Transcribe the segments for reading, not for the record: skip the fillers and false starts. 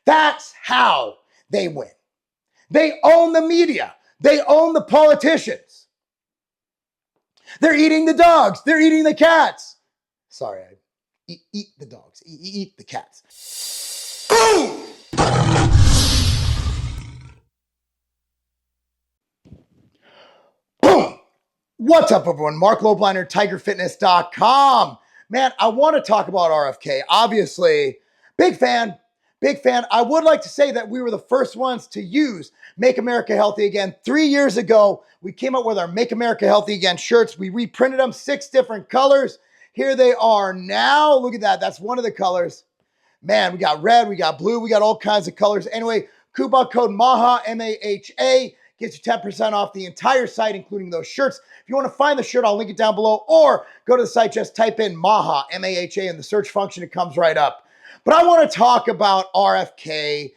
That's how they win. They own the media. They own the politicians. They're eating the dogs. They're eating the cats. Sorry, I eat the dogs. Eat the cats. Boom! Boom! What's up, everyone? Marc Lobliner, TigerFitness.com. Man, I want to talk about RFK. Obviously, big fan. I would like to say that we were the first ones to use Make America Healthy Again. 3 years ago, we came up with our Make America Healthy Again shirts. We reprinted them, 6 different colors. Here they are now. Look at that. That's one of the colors. Man, we got red, we got blue, we got all kinds of colors. Anyway, coupon code MAHA, M-A-H-A, gets you 10% off the entire site, including those shirts. If you want to find the shirt, I'll link it down below, or go to the site, just type in MAHA, M-A-H-A, in the search function, it comes right up. But I want to talk about RFK,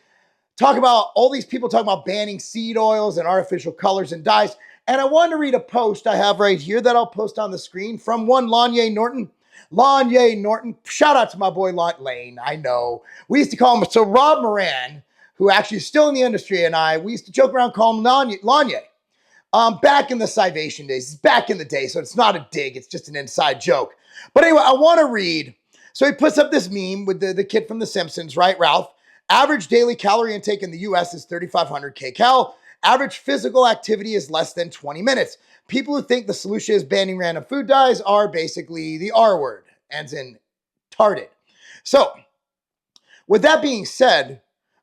talk about all these people talking about banning seed oils and artificial colors and dyes. And I wanted to read a post I have right here that I'll post on the screen from one Layne Norton. Layne Norton, shout out to my boy Layne, I know. We used to call him, so Rob Moran, who actually is still in the industry, and we used to joke around, call him Layne. Back in the Civation days, back in the day, so it's not a dig, it's just an inside joke. But anyway, I want to read, so he puts up this meme with the kid from The Simpsons, right, Ralph? Average daily calorie intake in the US is 3,500 kcal. Average physical activity is less than 20 minutes. People who think the solution is banning random food dyes are basically the R word, ends in tarded. So, with that being said,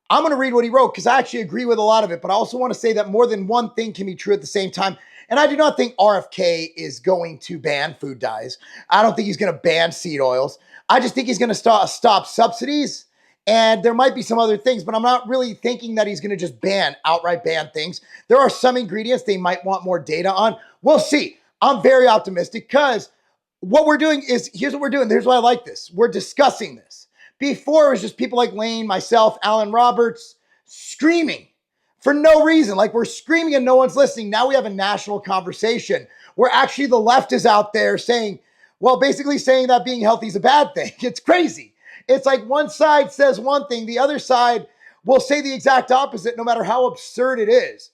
I'm going to read what he wrote because I actually agree with a lot of it, but I also want to say that more than one thing can be true at the same time. And I do not think RFK is going to ban food dyes. I don't think he's going to ban seed oils. I just think he's going to stop subsidies. And there might be some other things, but I'm not really thinking that he's going to just outright ban things. There are some ingredients they might want more data on. We'll see. I'm very optimistic because what we're doing is, here's what we're doing. Here's why I like this. We're discussing this. Before, it was just people like Layne, myself, Alan Roberts, screaming for no reason. Like, we're screaming and no one's listening. Now we have a national conversation where actually the left is out there saying, well, basically saying that being healthy is a bad thing. It's crazy. It's like one side says one thing, the other side will say the exact opposite, no matter how absurd it is.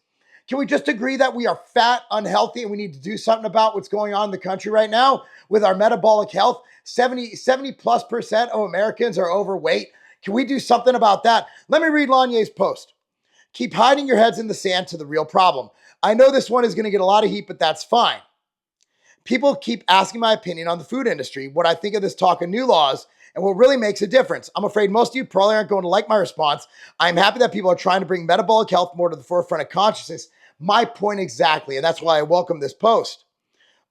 Can we just agree that we are fat, unhealthy, and we need to do something about what's going on in the country right now with our metabolic health? 70+% of Americans are overweight. Can we do something about that? Let me read Layne's post. Keep hiding your heads in the sand to the real problem. I know this one is going to get a lot of heat, but that's fine. People keep asking my opinion on the food industry, what I think of this talk of new laws, and what really makes a difference. I'm afraid most of you probably aren't going to like my response. I'm happy that people are trying to bring metabolic health more to the forefront of consciousness. My point exactly, and that's why I welcome this post.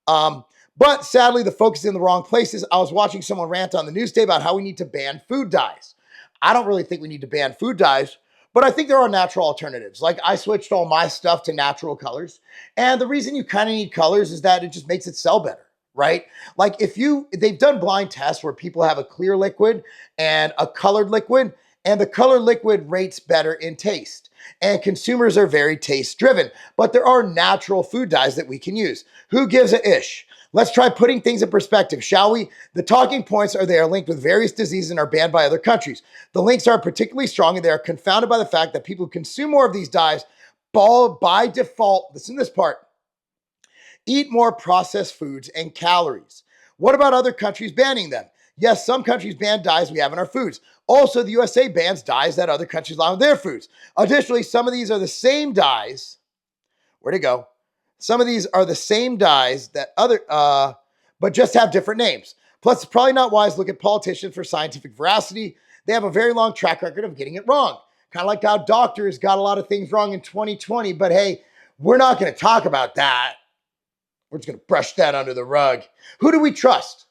But sadly, the focus is in the wrong places. I was watching someone rant on the news today about how we need to ban food dyes. I don't really think we need to ban food dyes, but I think there are natural alternatives. Like, I switched all my stuff to natural colors. And the reason you kind of need colors is that it just makes it sell better, right? Like, they've done blind tests where people have a clear liquid and a colored liquid, and the colored liquid rates better in taste. And consumers are very taste driven, but there are natural food dyes that we can use. Who gives a ish? Let's try putting things in perspective, shall we? The talking points are they are linked with various diseases and are banned by other countries. The links are particularly strong, and they are confounded by the fact that people who consume more of these dyes by default, listen to this part, eat more processed foods and calories. What about other countries banning them? Yes, some countries ban dyes we have in our foods. Also, the USA bans dyes that other countries allow in their foods. Additionally, some of these are the same dyes. Where'd it go? Some of these are the same dyes that but just have different names. Plus, it's probably not wise to look at politicians for scientific veracity. They have a very long track record of getting it wrong. Kind of like how doctors got a lot of things wrong in 2020, but hey, we're not going to talk about that. We're just going to brush that under the rug. Who do we trust?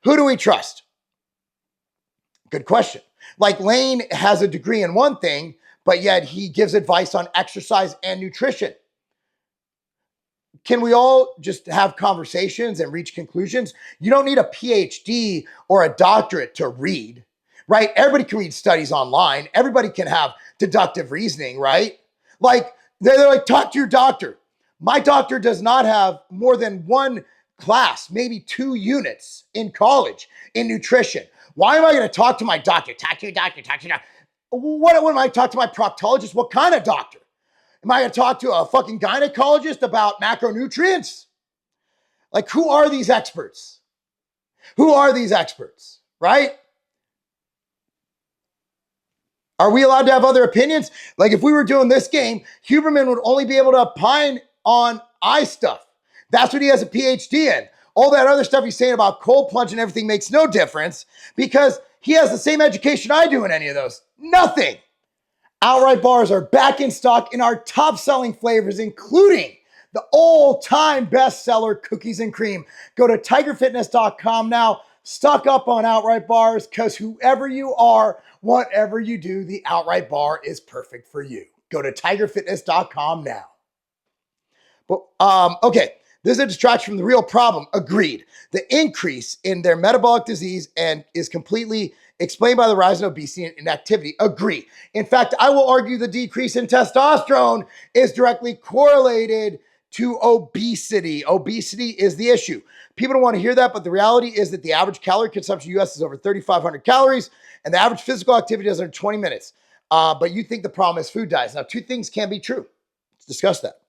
Who do we trust? Good question. Like, Layne has a degree in one thing, but yet he gives advice on exercise and nutrition. Can we all just have conversations and reach conclusions? You don't need a PhD or a doctorate to read, right? Everybody can read studies online. Everybody can have deductive reasoning, right? Like, they're like, talk to your doctor. My doctor does not have more than one class, maybe 2 units in college in nutrition. Why am I going to talk to my doctor? Talk to your doctor, talk to your doctor. What am I talk to my proctologist? What kind of doctor? Am I going to talk to a fucking gynecologist about macronutrients? Like, who are these experts? Who are these experts, right? Are we allowed to have other opinions? Like, if we were doing this game, Huberman would only be able to opine on eye stuff. That's what he has a PhD in. All that other stuff he's saying about cold plunge and everything makes no difference because he has the same education I do in any of those. Nothing. Outright bars are back in stock in our top selling flavors, including the all-time bestseller cookies and cream. Go to tigerfitness.com now. Stock up on outright bars because whoever you are, whatever you do, the outright bar is perfect for you. Go to tigerfitness.com now. But, okay, this is a distraction from the real problem. Agreed. The increase in their metabolic disease and is completely explained by the rise in obesity and inactivity. Agree. In fact, I will argue the decrease in testosterone is directly correlated to obesity. Obesity is the issue. People don't want to hear that, but the reality is that the average calorie consumption in the US is over 3,500 calories, and the average physical activity is under 20 minutes. But you think the problem is food dyes. Now, two things can be true. Let's discuss that.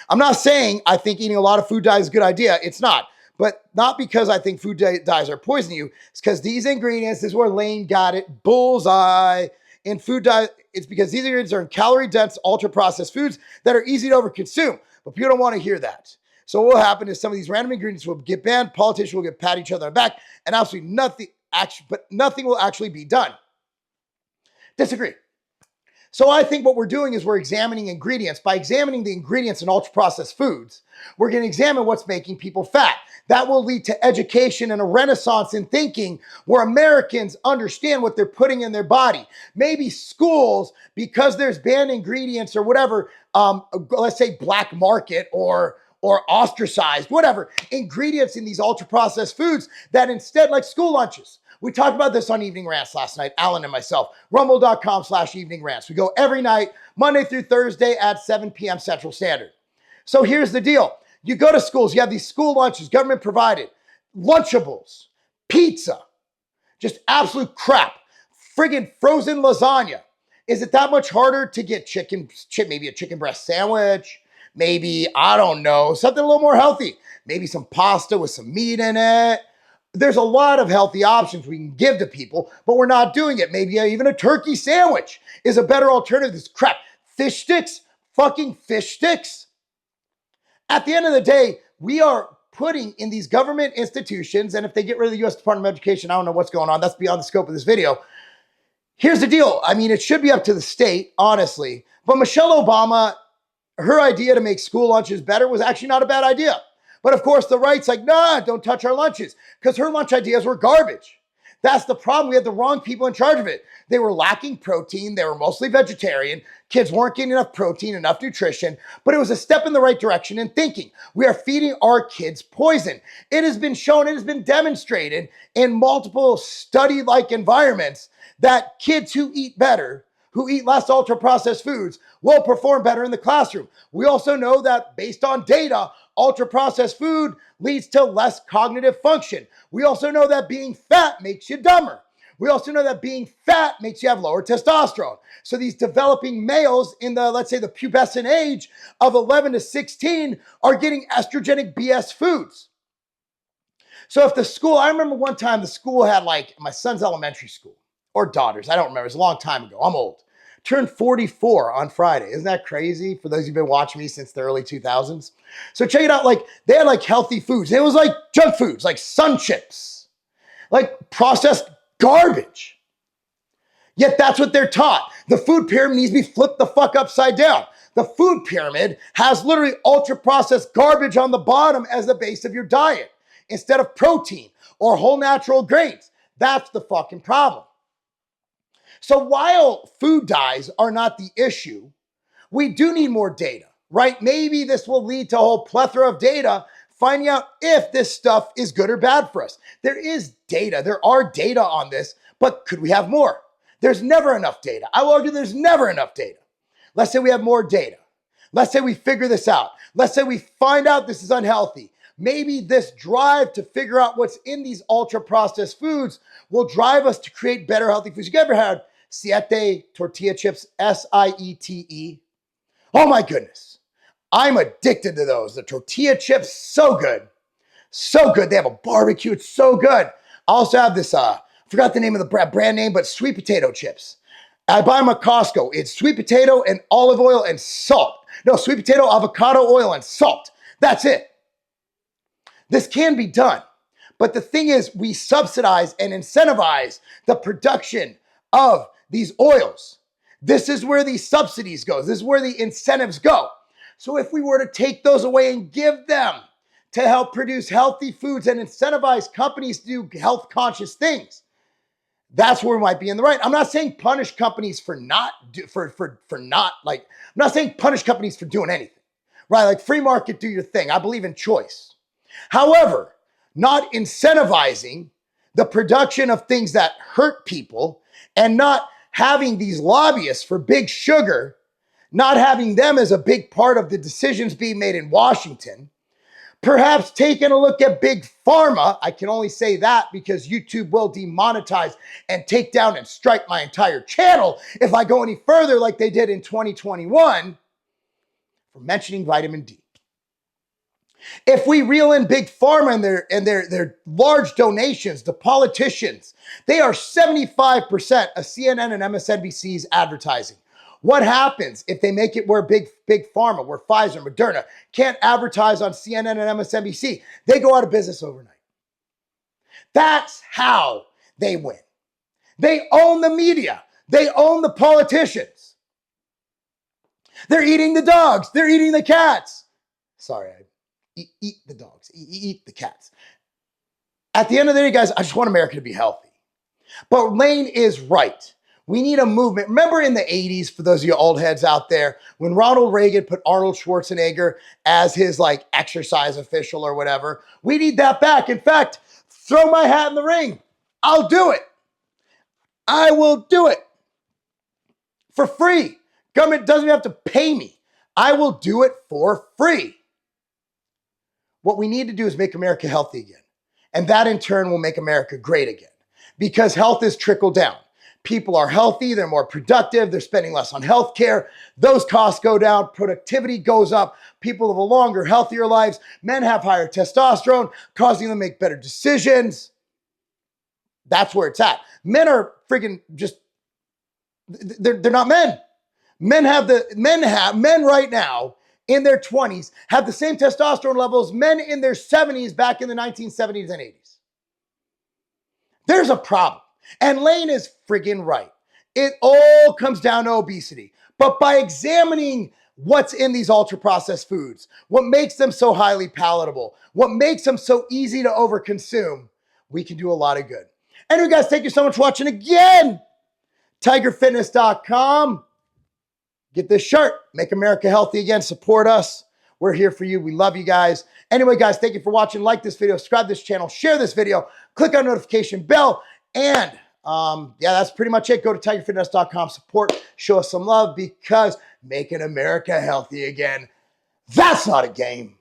I'm not saying I think eating a lot of food dye is a good idea. It's not. But not because I think food dyes are poisoning you. It's because these ingredients, this is where Layne got it, bullseye. In food dye, it's because these ingredients are in calorie-dense, ultra-processed foods that are easy to overconsume. But people don't want to hear that. So what will happen is some of these random ingredients will get banned, politicians will get pat each other on the back, and absolutely nothing will actually be done. Disagree. So I think what we're doing is we're examining ingredients. By examining the ingredients in ultra-processed foods, we're going to examine what's making people fat. That will lead to education and a renaissance in thinking where Americans understand what they're putting in their body. Maybe schools, because there's banned ingredients or whatever, let's say black market or ostracized, whatever, ingredients in these ultra-processed foods that instead, like school lunches. We talked about this on Evening Rants last night, Alan and myself, rumble.com/evening rants. We go every night, Monday through Thursday at 7 p.m. Central Standard. So here's the deal. You go to schools, you have these school lunches, government provided, Lunchables, pizza, just absolute crap, friggin' frozen lasagna. Is it that much harder to get maybe a chicken breast sandwich? Maybe, I don't know, something a little more healthy. Maybe some pasta with some meat in it. There's a lot of healthy options we can give to people, but we're not doing it. Maybe even a turkey sandwich is a better alternative to this crap. Fish sticks, fucking fish sticks. At the end of the day, we are putting in these government institutions, and if they get rid of the U.S. Department of Education, I don't know what's going on. That's beyond the scope of this video. Here's the deal. I mean, it should be up to the state, honestly. But Michelle Obama, her idea to make school lunches better was actually not a bad idea. But of course, the right's like, nah, don't touch our lunches, because her lunch ideas were garbage. That's the problem. We had the wrong people in charge of it. They were lacking protein. They were mostly vegetarian. Kids weren't getting enough protein, enough nutrition, but it was a step in the right direction in thinking. We are feeding our kids poison. It has been shown, it has been demonstrated in multiple study-like environments that kids who eat better, who eat less ultra-processed foods, will perform better in the classroom. We also know that based on data, ultra-processed food leads to less cognitive function. We also know that being fat makes you dumber. We also know that being fat makes you have lower testosterone. So these developing males in the, let's say, the pubescent age of 11 to 16 are getting estrogenic BS foods. So if the school, I remember one time the school had like my son's elementary school or daughters, I don't remember, it was a long time ago, I'm old, turned 44 on Friday. Isn't that crazy for those who've been watching me since the early 2000s? So check it out, like they had like healthy foods. It was like junk foods, like Sun Chips, like processed garbage. Yet that's what they're taught. The food pyramid needs to be flipped the fuck upside down. The food pyramid has literally ultra-processed garbage on the bottom as the base of your diet instead of protein or whole natural grains. That's the fucking problem. So while food dyes are not the issue, we do need more data, right? Maybe this will lead to a whole plethora of data finding out if this stuff is good or bad for us. There is data. There are data on this, but could we have more? There's never enough data. I will argue there's never enough data. Let's say we have more data. Let's say we figure this out. Let's say we find out this is unhealthy. Maybe this drive to figure out what's in these ultra-processed foods will drive us to create better healthy foods. You ever had Siete tortilla chips, Siete. Oh my goodness. I'm addicted to those. The tortilla chips, so good. So good. They have a barbecue. It's so good. I also have this, I forgot the name of the brand name, but sweet potato chips. I buy them at Costco. It's sweet potato and olive oil and salt. No, sweet potato, avocado oil, and salt. That's it. This can be done. But the thing is, we subsidize and incentivize the production of these oils. This is where these subsidies go. This is where the incentives go. So if we were to take those away and give them to help produce healthy foods and incentivize companies to do health conscious things, that's where we might be in the right. I'm not saying punish companies for not I'm not saying punish companies for doing anything, right? Like free market, do your thing. I believe in choice. However, not incentivizing the production of things that hurt people and not having these lobbyists for big sugar, not having them as a big part of the decisions being made in Washington. Perhaps taking a look at big pharma. I can only say that because YouTube will demonetize and take down and strike my entire channel if I go any further like they did in 2021 for mentioning vitamin D. If we reel in big pharma and their large donations to politicians, they are 75% of CNN and MSNBC's advertising. What happens if they make it where big pharma, where Pfizer, Moderna can't advertise on CNN and MSNBC? They go out of business overnight. That's how they win. They own the media. They own the politicians. They're eating the dogs. They're eating the cats. Sorry, eat the dogs, eat the cats. At the end of the day, guys, I just want America to be healthy. But Layne is right. We need a movement. Remember in the 80s, for those of you old heads out there, when Ronald Reagan put Arnold Schwarzenegger as his exercise official or whatever? We need that back. In fact, throw my hat in the ring. I'll do it. I will do it for free. Government doesn't have to pay me. I will do it for free. What we need to do is make America healthy again. And that in turn will make America great again. Because health is trickled down. People are healthy, they're more productive, they're spending less on healthcare. Those costs go down, productivity goes up, people live a longer, healthier lives. Men have higher testosterone, causing them to make better decisions. That's where it's at. Men are freaking just, they're not men. Men right now in their 20s have the same testosterone levels men in their 70s back in the 1970s and 80s. There's a problem. And Layne is friggin' right. It all comes down to obesity. But by examining what's in these ultra-processed foods, what makes them so highly palatable, what makes them so easy to overconsume, we can do a lot of good. Anyway, guys, thank you so much for watching again. TigerFitness.com. Get this shirt. Make America healthy again. Support us. We're here for you. We love you guys. Anyway, guys, thank you for watching. Like this video, subscribe to this channel, share this video, click on notification bell. And yeah, that's pretty much it. Go to TigerFitness.com, support, show us some love, because making America healthy again, that's not a game.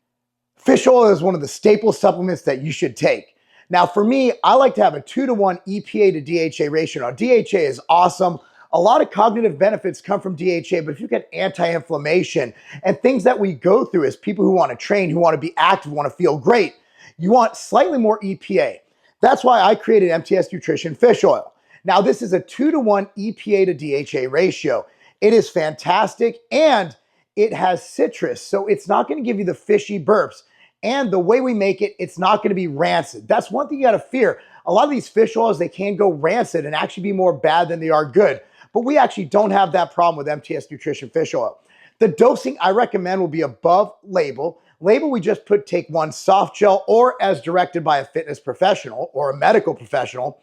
Fish oil is one of the staple supplements that you should take. Now, for me, I like to have a 2-to-1 EPA to DHA ratio. Now, DHA is awesome. A lot of cognitive benefits come from DHA, but if you get anti-inflammation and things that we go through as people who want to train, who want to be active, want to feel great, you want slightly more EPA. That's why I created MTS Nutrition Fish Oil. Now, this is a 2-to-1 EPA to DHA ratio. It is fantastic, and it has citrus, so it's not going to give you the fishy burps. And the way we make it, it's not going to be rancid. That's one thing you got to fear. A lot of these fish oils, they can go rancid and actually be more bad than they are good. But we actually don't have that problem with MTS Nutrition Fish Oil. The dosing I recommend will be above label. Label, we just take one soft gel or as directed by a fitness professional or a medical professional.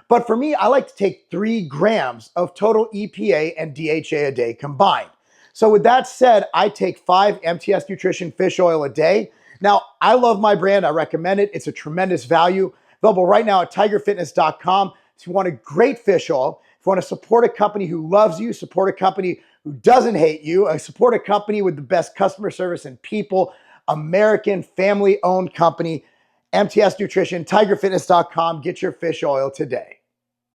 But for me, I like to take 3 grams of total EPA and DHA a day combined. So with that said, I take 5 MTS Nutrition Fish Oil a day. Now, I love my brand. I recommend it. It's a tremendous value. Available right now at TigerFitness.com. If you want a great fish oil, if you want to support a company who loves you, support a company who doesn't hate you, support a company with the best customer service and people, American family-owned company, MTS Nutrition, TigerFitness.com. Get your fish oil today.